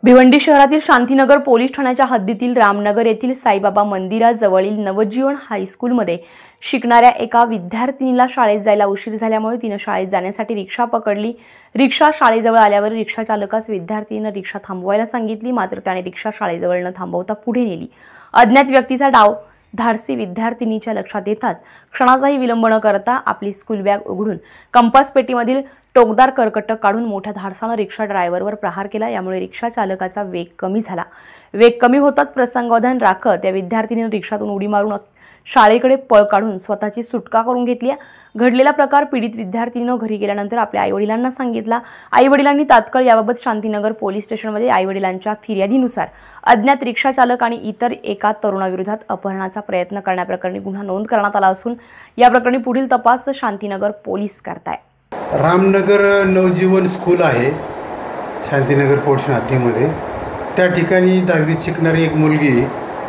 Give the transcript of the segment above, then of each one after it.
भिवंडी शहरातील शांतीनगर पोलीस ठाण्याच्या हद्दीतील रामनगर येथील साईबाबा मंदिराजवळील नवजीवन हायस्कूलमध्ये शिकणाऱ्या एका विद्यार्थिनीला शाळेत जायला उशीर झाल्यामुळे तिने शाळेत जाण्यासाठी रिक्षा पकडली। रिक्षा शाळेजवळ आल्यावर रिक्षा चालकास विद्यार्थिनीने रिक्षा थांबवायला सांगितली, मात्र त्याने रिक्षा शाळेजवळ न थांबवता पुढे नेली। अज्ञात व्यक्तीचा डाव धाडसी विद्यार्थिनीच्या लक्षात येताच क्षणाचाही विलंब न करता आपली स्कूल बॅग उघडून कंपास पेटीमधील टोकदार कर्कटक काढून मोठ्या धाडसाने रिक्षा ड्रायव्हरवर प्रहार केला। यामुळे रिक्षा चालकाचा वेग कमी झाला। वेग कमी होताच प्रसंगावधान राखत त्या विद्यार्थिनीने रिक्षातून उडी मारून शाळेकडे पळ काढून स्वतःची सुटका करून घेतली। घडलेला प्रकार पीडित विद्यार्थिनीने घरी गेल्यानंतर आपल्या आईवडिलांना सांगितला। आईवडिलांनी तात्काळ याबाबत शांतीनगर पोलीस स्टेशनमध्ये आईवडिलांच्या फिर्यादीनुसार अज्ञात रिक्षा चालक आणि इतर एका तरुणाविरोधात अपहरणाचा प्रयत्न करण्याप्रकरणी गुन्हा नोंद करण्यात आला असून या प्रकरणी पुढील तपास शांतीनगर पोलीस करताय। रामनगर नवजीवन स्कूल आहे शांतीनगर पोलीस हद्दीमध्ये। त्या ठिकाणी 10वीत शिकणारी एक मुलगी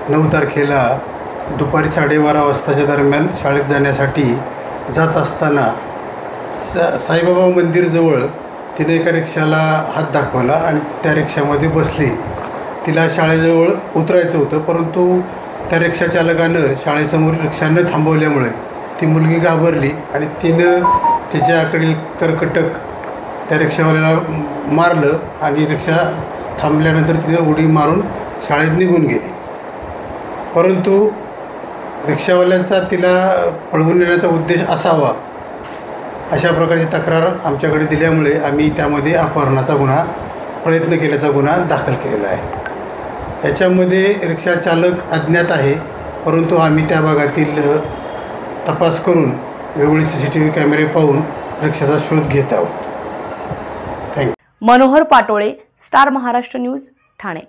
9 तारखेला दुपारी 12:30 वाजताच्या दरम्यान शाळेत जाण्यासाठी जात असताना साईबाबा मंदिरजवळ तिने एका रिक्षाला हात दाखवला आणि त्या रिक्षामध्ये बसली। तिला शाळेजवळ उतरायचं होतं, परंतु त्या रिक्षा चालकानं शाळेसमोर रिक्षा न थांबवल्यामुळे ती मुलगी घाबरली आणि तिनं तिच्याकडील कर्कटक त्या रिक्षावाल्याला मारलं आणि रिक्षा थांबल्यानंतर तिने उडी मारून शाळेत निघून गेली। परंतु रिक्षावाल्यांचा तिला पळवून नेण्याचा उद्देश असावा अशा प्रकारची तक्रार आमच्याकडे दिल्यामुळे आम्ही त्यामध्ये अपहरणाचा गुन्हा प्रयत्न केल्याचा गुन्हा दाखल केलेला आहे। याच्यामध्ये रिक्षा चालक अज्ञात आहे, परंतु आम्ही त्या भागातील तपास करून वेगवेगळे CCTV कॅमेरे पाहून रिक्षाचा शोध घेत आहोत। Manohar Patole, star Maharashtra news, Thane.